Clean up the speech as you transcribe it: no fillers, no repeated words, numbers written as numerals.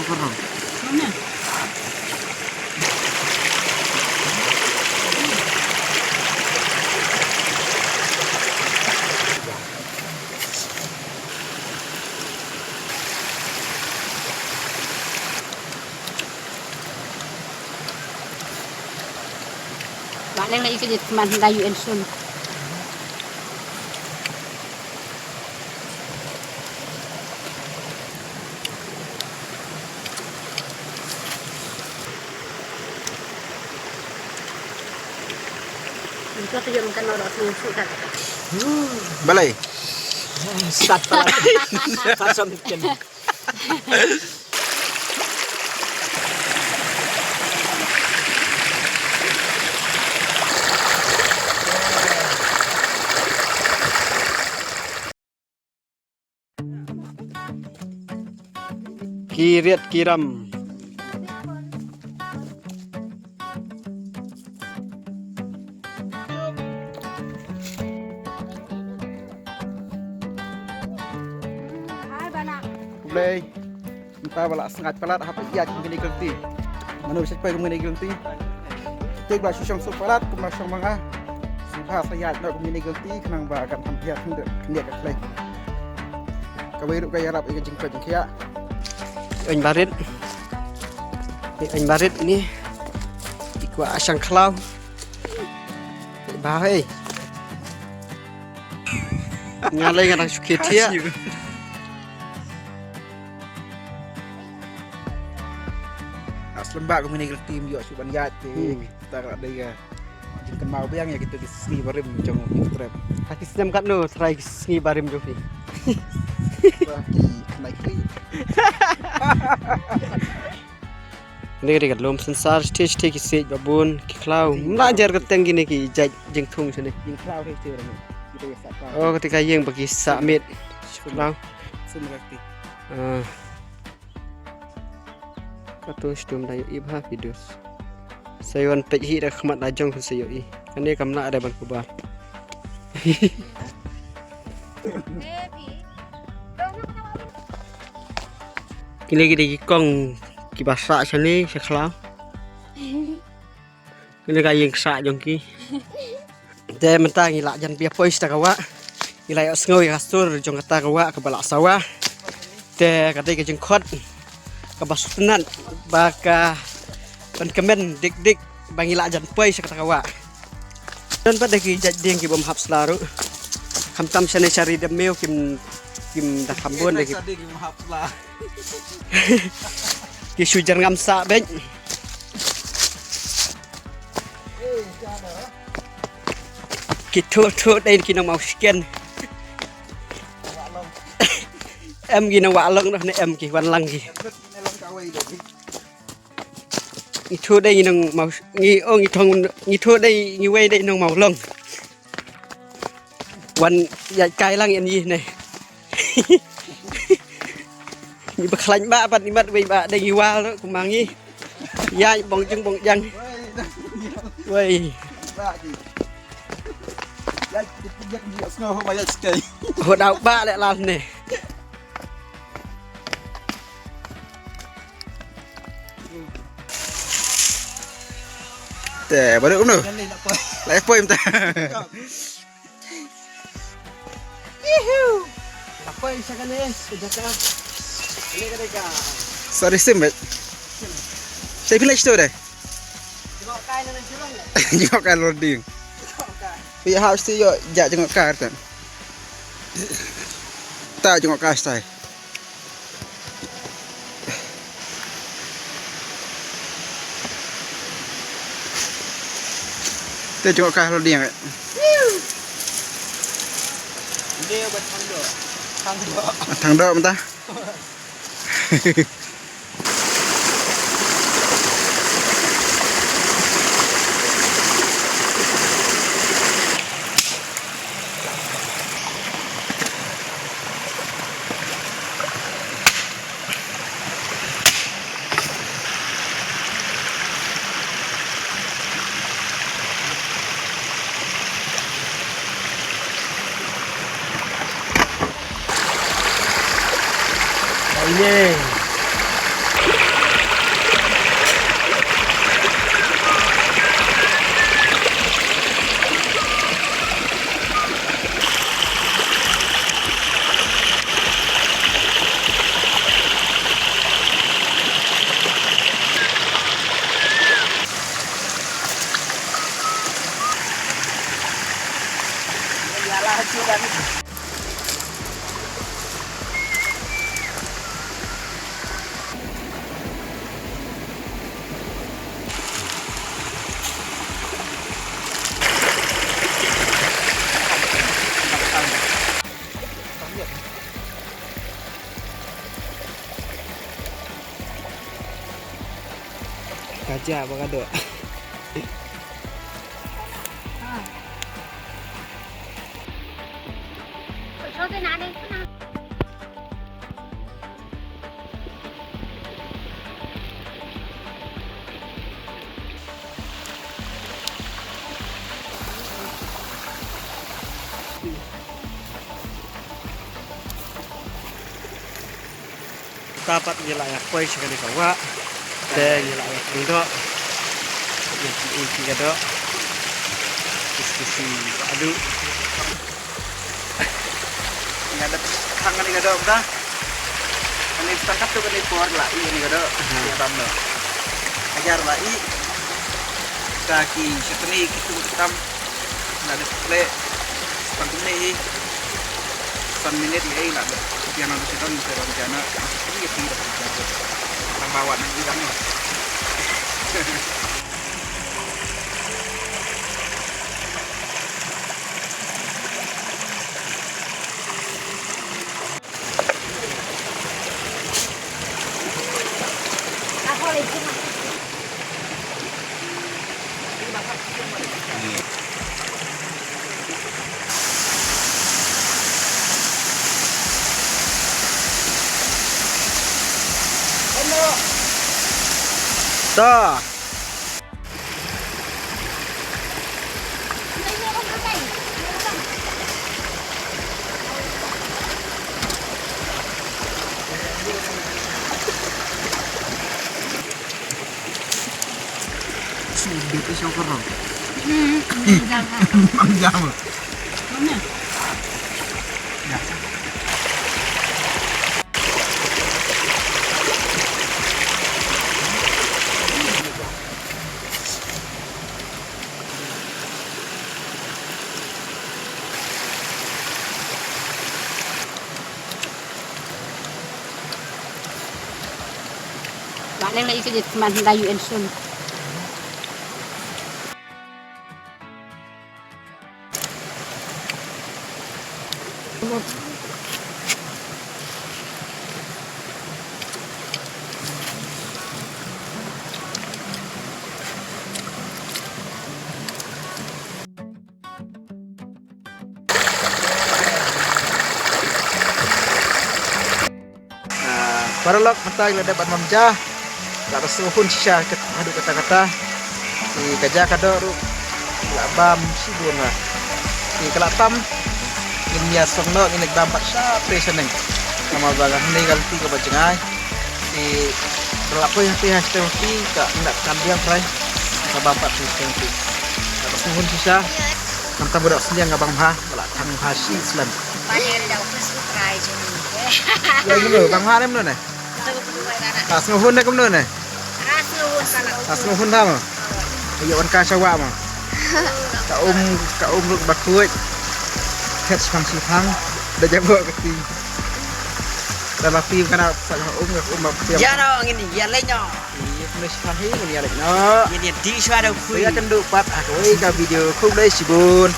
kurang. Mana? Bạn đang lấy cái gì mà đại diện xuân. Kita tuh makan orang susu kan. Balai. Sat pala. Sasam chicken. Kirit kiram. Boleh. Entah balak sengat palat apa iya kini kelti. Mana bisa pergi kini kelti. Tek ba susang so palat kumna sang manga. Sipha sayat nak kini kelti kenang ba akan tampia hendak kini kat play. Kawai ruk kaya rap ikan jengkot jengkia. Anh Barit ini ikut asang kelau. Bahaya. Ngalai ngarang suket dia. Lembak kami negeri tim juga suban jati. Kita kalau ada ya jengken mau biang ya gitu di sini barim jong trap. Hati senam kat no serai sini barim jofi. Naik. Ini kan lom sensar stage take stage babun kiklau. Belajar keteng gini ki jeng tung sini. Jeng klau itu orang. Oh ketika yang bagi submit klau. Semerati. Katu stum dayu ibha videos. Sayon pejhi dah kemat lajong ku sayo I. Kan dia kamna ada ban kubar. Kini gini kong kibasa sini seklau. Kini kaya yang sak jongki. Dia mentang ilak jan biar pois tak awak. Ilak sengawi kasur jong kata awak ke balak sawah. Dia kata ke jengkot. Kabasutunan baka penkemen dik bangila jan pois kata awak. Dan pada ki jading ki bom hap selaru. Kamtam sene cari demeu kim dah kambon lagi. Ki sujar ngamsa ben. Ki thot đây ki nang mau scan. Em ki nang wa long dah em ki wan lang ki. Itu đây nang mau ngi thong ngi thot đây ngi wei đây nang mau long. Wan ya kai lang en yi này. Ni baklan ba pat ni mat wei ba đây ngi wal đó cũng mang ngi. Ya bong jeng bong jang. Wei. Ya dipijak dia sengaja bayar sekali. Ho dau ba lek lan ni. Teh, baru uno. Lai poem ta. Apa isa ka ni? Sudah ka. Ini ka deka. Sorry simbet. Saya pilih itu deh. Jengok kai na jurong. Jengok kan loading. Pihak house tu yo jak jengok kar kan. Tak jengok kar style. Kita jengok kar loading kan. Dia buat tangdo. Thằng độ mà ta. Ini hancurkan. Gajah apa kado? Số cái nào đây? Dapat wilayah koi sekali kawa, dan wilayah kendok, yang tinggi kadok, diskusi adu. Ini ada tangan ni kadok dah. Ini tangkap tu kan ni por lah ini kadok. Ya bamno. Ajar lah kaki seteni kita hitam. Ada play. Sepanjang ni 1 minit ni lah. Yang harus kita ni rencana. Ini tidak bisa. Tambah nanti kan. Ako lagi cuma. Toh, Ini ako patay. Sudah tu siapa orang? Jangan. Panjang. Mana? Bạn đang lấy cái gì mà Dayu Ensun. Para lok mata ila dapat mamjah. Tak rasuhun sisa adu kata-kata. Si gajah kado ru labam sibun lah. Si kelatam ini ya songno ini dampak sa preseneng. Nama bagang ni ganti ke bajengai. Si berlaku yang tiha stempi ka ndak kambiang prai. Ka bampak stempi. Tak rasuhun sisa. Mantap budak sendiri ngabang ha, balak tang hasi Islam. Banyak dah Facebook try sini. Ya ngono, bang ha nem ne. Tas nguhun ne kumno ne. Tas nguhun ta ma. Ayo on ka sawa ma. Ka ruk bakuit. Het sang si phang, da jago keti. Da ba pim kana sa ba pim. ya no ini ya lenyo. Iya, punis phang hi ni ya lek no. Ini di suara kui. Saya akan duk pat ah, ka video khung đây sibun.